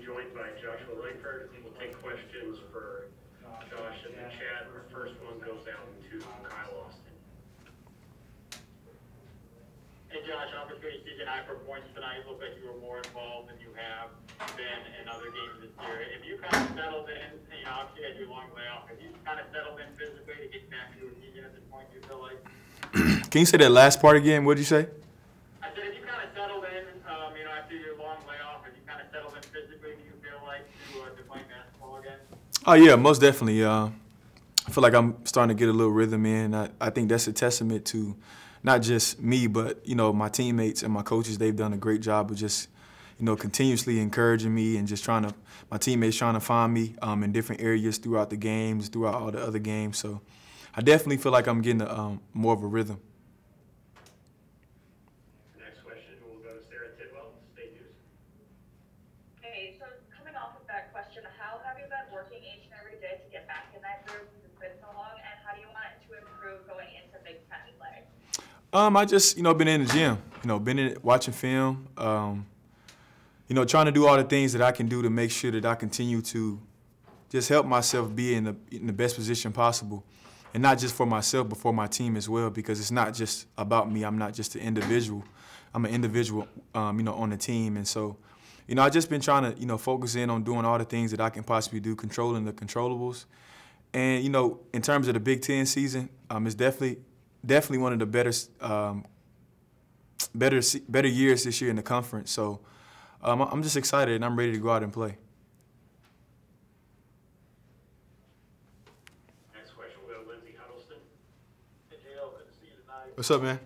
joined by Joshua Langford. We'll take questions for Josh in the chat. Our first one goes out to Kyle Austin. Hey Josh, obviously season high for points tonight. Looked like you were more involved than you have been in other games this year. If you kind of settled in, obviously had your long layoff, have you kind of settled in physically to get back to a season at this point, do you feel like? Can you say that last part again? What did you say? I said if you kind of settled in, after your long layoff, have you kind of settled in physically, do you feel like, to playing basketball again? Oh, yeah, most definitely. I feel like I'm starting to get a little rhythm in. I think that's a testament to not just me, but, my teammates and my coaches. They've done a great job of just, continuously encouraging me and just my teammates trying to find me in different areas throughout the games, throughout all the other games. So I definitely feel like I'm getting more of a rhythm. Next question will go to Sarah Tidwell, State News. Hey, so coming off of that question, how have you been working each and every day to get back in that groove since it's been so long, and how do you want it to improve going into Big Ten play? I just, been in the gym, been in watching film, trying to do all the things that I can do to make sure that I continue to just help myself be in the best position possible. And not just for myself, but for my team as well, because it's not just about me. I'm not just an individual. I'm an individual, on the team. And so, I've just been trying to, focus in on doing all the things that I can possibly do, controlling the controllables. And, in terms of the Big Ten season, it's definitely one of the better years this year in the conference. So I'm just excited and I'm ready to go out and play. Next question will go to Lindsey Huddleston. Hey, JL, good to see you tonight. What's up, man?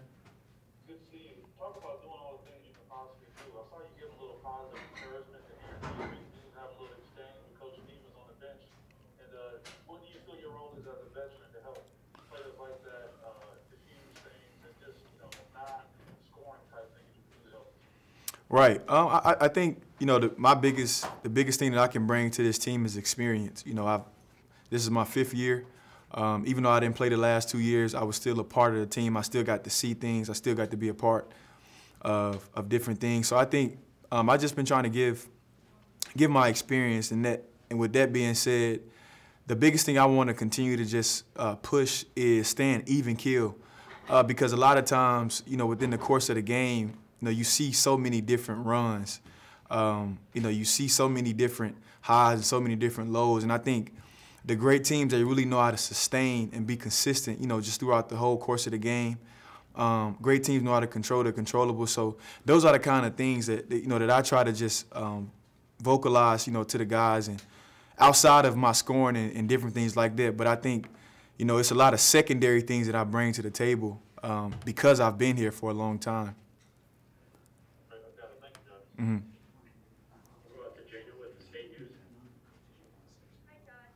Good to see you. Talk about doing all the things you can possibly do. I saw you give a little positive encouragement to Aaron. You have a little exchange with Coach Stevens on the bench. And what do you feel your role is as a veteran to help players like that diffuse things and just, not scoring type things you can help? Right. I think the biggest thing that I can bring to this team is experience. This is my 5th year. Even though I didn't play the last 2 years, I was still a part of the team. I still got to see things. I still got to be a part of different things. So I think I've just been trying to give my experience, and with that being said, the biggest thing I want to continue to just push is staying even keel, because a lot of times, within the course of the game, you see so many different runs. You see so many different highs and so many different lows, and I think the great teams, they really know how to sustain and be consistent, just throughout the whole course of the game. Great teams know how to control the controllables. So those are the kind of things that I try to just vocalize, to the guys, and outside of my scoring and different things like that. But I think, it's a lot of secondary things that I bring to the table because I've been here for a long time. Mm-hmm. We'll go out to Jada with the State News. Hi, Josh.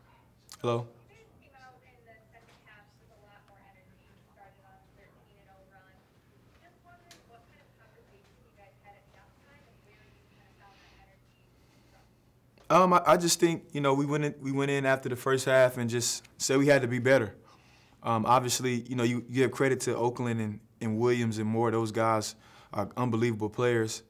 Hello. You guys came out in the second half with a lot more energy. You started on a 13-0 run. Just wondering what kind of conversation you guys had at halftime and where you kind of found that energy from. I just think, we went in after the first half and just said we had to be better. Obviously, you give credit to Oakland and Williams and Moore. Those guys are unbelievable players.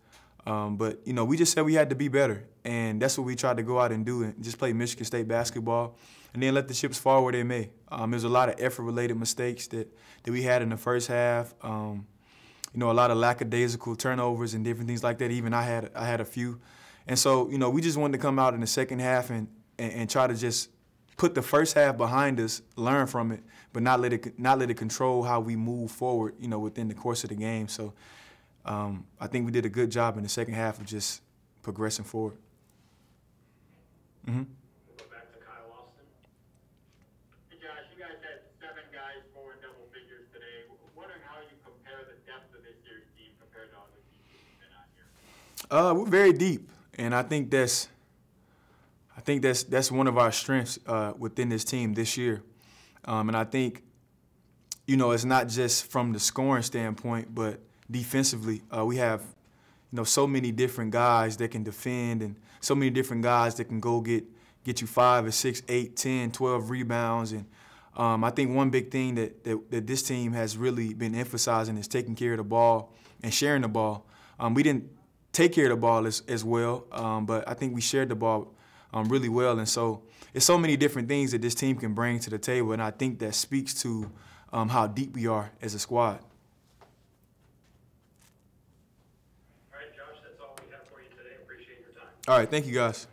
But, we just said we had to be better, and that's what we tried to go out and do, and just play Michigan State basketball and then let the chips fall where they may. There's a lot of effort-related mistakes that we had in the first half, a lot of lackadaisical turnovers and different things like that. Even I had a few. And so, we just wanted to come out in the second half and try to just put the first half behind us, learn from it, but not let it control how we move forward, within the course of the game. So I think we did a good job in the second half of just progressing forward. Mm-hmm. We'll go back to Kyle Austin. Hey Josh, you guys had 7 guys scoring double figures today. Wondering how you compare the depth of this year's team compared to other teams you've been on here. We're very deep, and I think that's one of our strengths within this team this year. And I think, it's not just from the scoring standpoint, but defensively, we have, so many different guys that can defend, and so many different guys that can go get you 5 or 6, 8, 10, 12 rebounds. And I think one big thing that this team has really been emphasizing is taking care of the ball and sharing the ball. We didn't take care of the ball as well, but I think we shared the ball really well. And so it's so many different things that this team can bring to the table, and I think that speaks to how deep we are as a squad. All right, Josh, that's all we have for you today. Appreciate your time. All right, thank you, guys.